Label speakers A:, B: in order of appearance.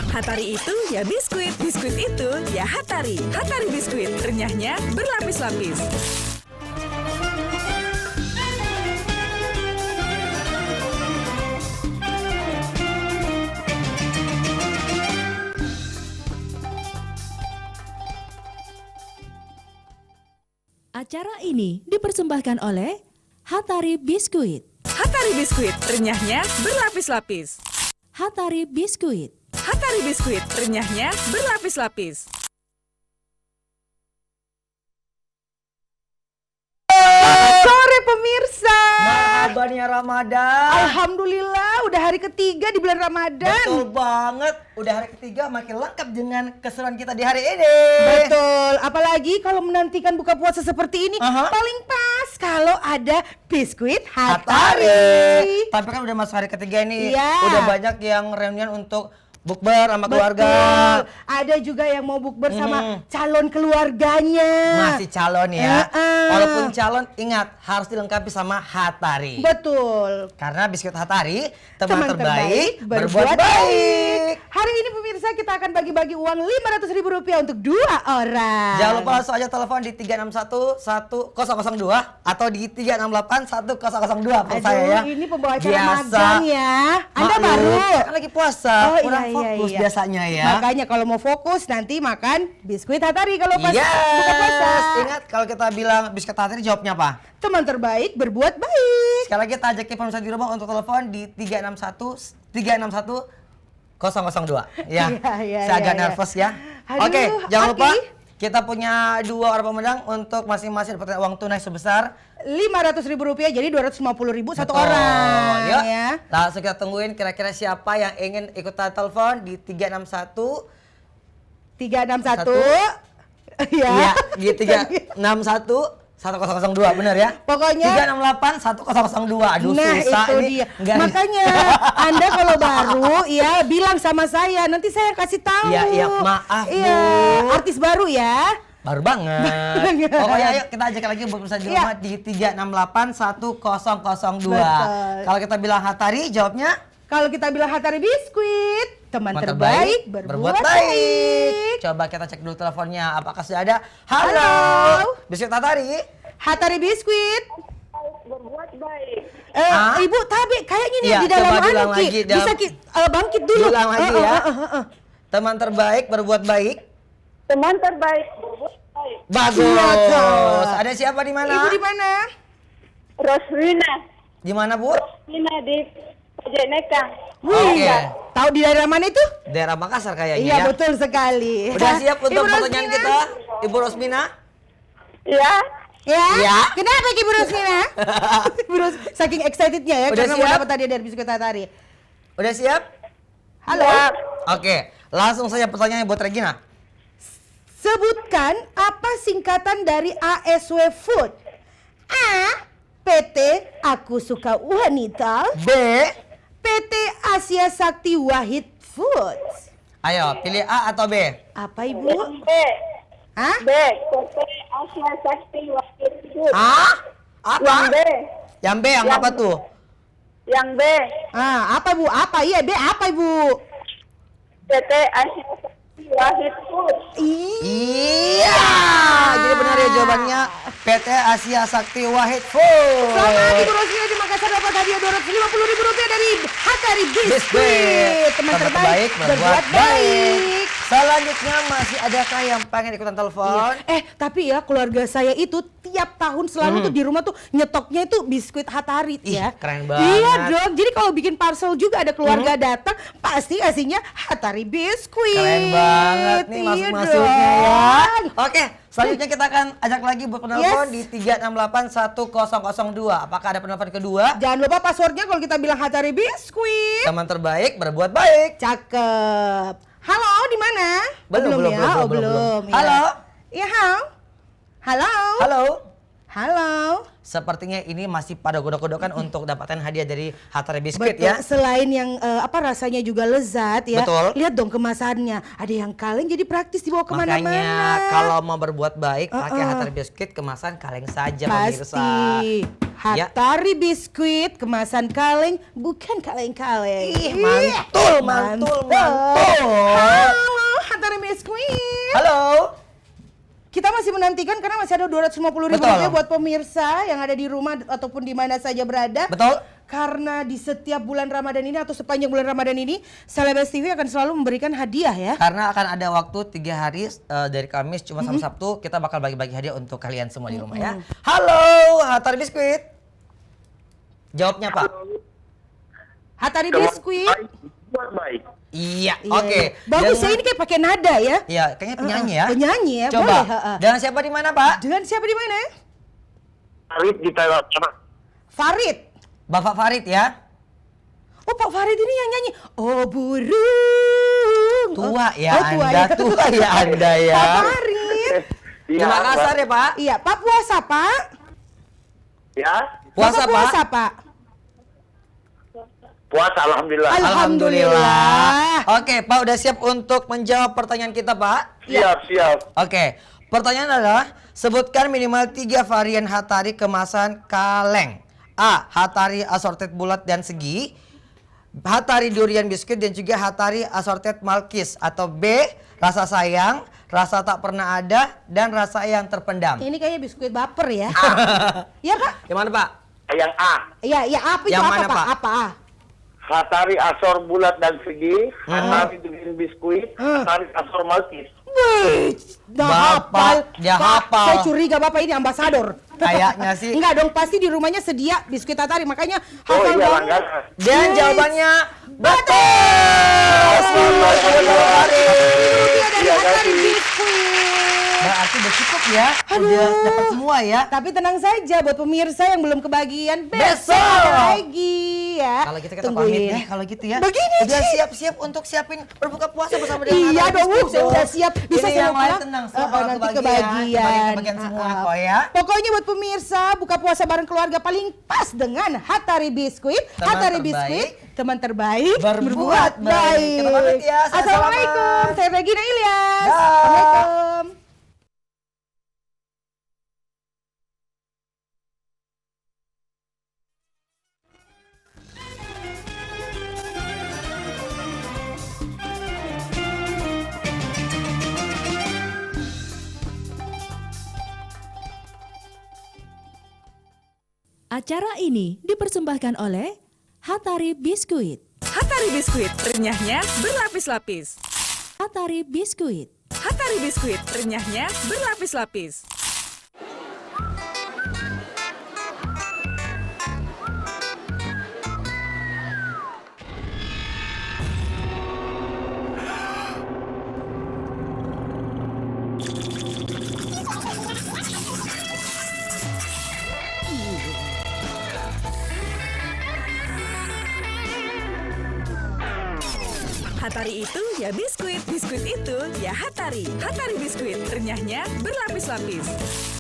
A: Hatari itu ya biskuit, biskuit itu ya Hatari. Hatari biskuit, renyahnya berlapis-lapis.
B: Acara ini dipersembahkan oleh Hatari Biskuit.
A: Hatari biskuit, renyahnya berlapis-lapis.
B: Hatari Biskuit.
A: Hatari biskuit, renyahnya berlapis-lapis.
C: Sore pemirsa.
D: Marhaban ya Ramadan.
C: Alhamdulillah udah hari ketiga di bulan Ramadan.
D: Betul banget. Udah hari ketiga makin lengkap dengan keseruan kita di hari ini.
C: Betul. Apalagi kalau menantikan buka puasa seperti ini, paling pas kalau ada biskuit Hatari.
D: Tapi kan udah masuk hari ketiga nih.
C: Iya.
D: Udah banyak yang reunian untuk bukber sama keluarga.
C: Ada juga yang mau bukber sama calon keluarganya.
D: Masih calon ya. Walaupun calon, ingat harus dilengkapi sama Hatari.
C: Betul.
D: Karena biskuit Hatari
C: Teman
D: terbaik
C: berbuat
D: baik.
C: Hari ini pemirsa kita akan bagi-bagi uang Rp500.000 untuk 2 orang.
D: Jangan lupa langsung aja telepon di 361-1002 atau di 368-1002 per saya ya.
C: Ini pembawa acara magang ya. Anda baru.
D: Kan lagi puasa, kurang fokus biasanya ya.
C: Makanya kalau mau fokus nanti makan biskuit Hatari kalau pas
D: Yes.
C: buka puasa.
D: Ingat kalau kita bilang biskuit Hatari jawabnya apa?
C: Teman terbaik berbuat baik.
D: Sekali lagi kita ajak pemirsa di rumah untuk telepon di 361 002 ya. Saya agak nervous ya.
C: Aduh,
D: Oke, jangan lupa
C: Aki.
D: kita punya 2 orang pemenang untuk masing-masing dapat uang tunai sebesar
C: Rp500.000 jadi Rp250.000 satu
D: Betul.
C: orang
D: Yuk,
C: ya.
D: langsung kita tungguin kira-kira siapa yang ingin ikutan telepon di 361
C: Ya.
D: Iya, di 361 1002 benar ya?
C: Pokoknya
D: 368 1002. Aduh
C: nah
D: susah
C: itu
D: ini.
C: dia.
D: Enggak nih.
C: Makanya Anda kalau baru ya bilang sama saya, nanti saya kasih tahu.
D: Iya, maaf,
C: Iya,
D: Bu.
C: artis baru ya.
D: Baru banget. Pokoknya ayo kita ajak lagi buat pemirsa di rumah di 368 1002.
C: Betul.
D: Kalau kita bilang Hatari jawabnya
C: Kalau kita bilang Hatari biskuit, teman terbaik berbuat baik.
D: Coba kita cek dulu teleponnya, apakah sudah ada? Halo.
C: Halo.
D: Biskuit Hatari.
C: Hatari biskuit.
E: Berbuat baik.
C: Ibu tapi kayaknya nih
D: Iya,
C: di dalam
D: coba bilang
C: anu Ki.
D: lagi, dalam-
C: Bisa Ki bangkit dulu.
D: Ulang lagi ya. Teman terbaik berbuat baik.
E: Teman terbaik berbuat baik.
D: Bagus. Ada siapa di mana?
C: Ibu di mana?
E: Roslina.
D: Di mana, Bu?
E: Roslina di Pajeneka.
D: Oke.
C: Tahu di daerah mana itu?
D: Daerah Makassar kayaknya
C: Iya
D: ya.
C: betul sekali.
D: Udah siap untuk
C: Ibu
D: pertanyaan
C: Rosmina?
D: kita, Ibu Rosmina?
E: Ya.
C: Ya?
D: Ya.
C: Kenapa Ibu Rosmina? Ibu saking excitednya ya
D: Udah
C: karena mau
D: siap?
C: dapat tadi dari biskuit Hatari.
D: Udah siap?
C: Halo.
D: Oke, langsung saja pertanyaannya buat Regina.
C: Sebutkan apa singkatan dari ASW Food? A. PT Aku Suka Wanita.
D: B.
C: PT Asia Sakti Wahid Foods.
D: Ayo, pilih A atau B?
C: Apa Ibu?
E: B.
C: Hah?
E: B. PT Asia Sakti Wakil Food.
D: A? Apa?
E: Yang B.
D: Yang B, yang apa tuh?
E: Yang B.
C: Apa Bu? Apa? Iya B apa Ibu?
E: PT Asia Sakti Wahid Food.
D: Iya, jadi benar ya jawabannya PT Asia Sakti Wahid Food.
C: Selamat Ibu Rosmina di Makassar dapat hadiah Rp250.000 dari Hatari Biskuit. Teman terbaik berbuat baik.
D: Selanjutnya masih adakah yang pengen ikutan telepon?
C: Tapi ya keluarga saya itu tiap tahun selalu tuh di rumah tuh nyetoknya itu biskuit Hatari
D: Ih,
C: ya.
D: keren banget.
C: Iya dong. Jadi kalau bikin parcel juga ada keluarga datang pasti kasihnya Hatari Biskuit.
D: Keren banget nih
C: Iya
D: masuk-masuknya ya.
C: dong.
D: Oke, selanjutnya kita akan ajak lagi buat penelpon
C: Yes.
D: di 368 1002. Apakah ada penelpon kedua?
C: Jangan lupa passwordnya kalau kita bilang Hatari Biskuit.
D: Teman terbaik berbuat baik.
C: Cakep. Halo, di mana?
D: Belum.
C: Ya.
D: Halo.
C: Iya, halo. Halo.
D: Halo.
C: Halo.
D: sepertinya ini masih pada godok-godokan untuk dapatkan hadiah dari Hatari Biskuit
C: Betul,
D: ya.
C: selain yang rasanya juga lezat ya.
D: Betul.
C: Lihat dong kemasannya. Ada yang kaleng jadi praktis dibawa kemana-mana.
D: Makanya kalau mau berbuat baik pakai Hatari Biskuit kemasan kaleng saja pemirsa.
C: Pasti.
D: Ya.
C: Hatari Biskuit kemasan kaleng, bukan kaleng-kaleng.
D: Ih, mantul.
C: Halo, Hatari Biskuit.
D: Halo.
C: Kita masih menantikan karena masih ada 250.000
D: Betul.
C: rupiah buat pemirsa yang ada di rumah ataupun di mana saja berada.
D: Betul.
C: Karena di setiap bulan Ramadan ini atau sepanjang bulan Ramadan ini, Celebes TV akan selalu memberikan hadiah ya.
D: Karena akan ada waktu 3 hari dari Kamis cuma sampai Sabtu kita bakal bagi-bagi hadiah untuk kalian semua di rumah ya. Halo, Hatari Biskuit. Jawabnya Pak.
C: Hatari Biskuit.
E: Baik.
D: Iya,
C: Iya,
D: oke.
C: iya. Bagus ya,
D: Dengan-
C: ini kayak pakai nada ya.
D: Iya, kayaknya penyanyi ya.
C: Penyanyi ya,
D: Coba.
C: boleh.
D: Dengan siapa di mana Pak?
C: Dengan siapa di mana?
E: Farid di Taiwan.
C: Farid.
D: Bapak Farid ya.
C: Oh, Pak Farid ini yang nyanyi. Oh, burung.
D: Tua ya
C: Oh, tua
D: Anda, tua ya Anda ya.
C: Pak Farid.
E: Iya,
D: Di Makassar ya Pak.
C: Iya, Pak puasa, Pak.
E: Ya,
D: Puasa
C: Bapak puasa,
D: Pak.
C: Pak.
E: puasa alhamdulillah.
C: Alhamdulillah.
D: Oke, Pak udah siap untuk menjawab pertanyaan kita, Pak?
E: Siap.
D: Oke, pertanyaan adalah sebutkan minimal 3 varian Hatari kemasan kaleng. A. Hatari assorted bulat dan segi, Hatari durian biskuit dan juga Hatari assorted malkis. Atau B. Rasa sayang, rasa tak pernah ada, dan rasa yang terpendam.
C: Ini kayaknya biskuit baper ya. Iya, Pak?
D: Yang mana Pak?
E: Yang A,
C: Iya, iya, apa itu
D: Yang
C: apa,
D: mana,
C: Pak?
D: Pak?
C: Apa?
E: Hatari asor bulat dan segi, Hatari durian biskuit, Hatari asor malkis.
C: Wih,
D: Bapak, dia hafal.
C: Saya curiga Bapak ini ambasador.
D: Kayaknya sih.
C: Enggak dong, pasti di rumahnya sedia biskuit Hatari, makanya
E: Oh
C: hafal
E: iya,
C: banget.
E: langganan.
D: Dan jawabannya betul. Selamat hari.
C: Rupiah dari
E: Iya,
C: Hatari
E: kasih.
C: Biskuit.
D: Berarti udah cukup ya. Udah dapat semua ya.
C: Tapi tenang saja buat pemirsa yang belum kebagian,
D: Besok.
C: ada lagi ya.
D: Kalau gitu kita
C: Tungguin.
D: pamit deh kalau gitu ya.
C: Begini,
D: udah
C: Ci.
D: siap-siap untuk siapin berbuka puasa bersama dengan
C: Iya
D: Hatari
C: dong,
D: Biskuit
C: saya udah siap. Bisa
D: Ini
C: saya
D: yang lain
C: pulang?
D: tenang semua kalau
C: Nanti
D: kebagian.
C: kebagian.
D: semua kok ya.
C: Pokoknya buat pemirsa, buka puasa bareng keluarga paling pas dengan Hatari Biskuit.
D: Teman
C: Hatari
D: terbaik,
C: Biskuit, teman terbaik,
D: berbuat baik. Kita pamit ya, saya
C: Assalamualaikum,
D: selamat.
C: saya Regina Ilyas.
D: Dah.
C: Assalamualaikum.
B: Acara ini dipersembahkan oleh Hatari Biskuit.
A: Hatari Biskuit, renyahnya berlapis-lapis.
B: Hatari Biskuit.
A: Hatari Biskuit, renyahnya berlapis-lapis. Hatari itu ya biskuit, biskuit itu ya Hatari. Hatari Biskuit, renyahnya berlapis-lapis.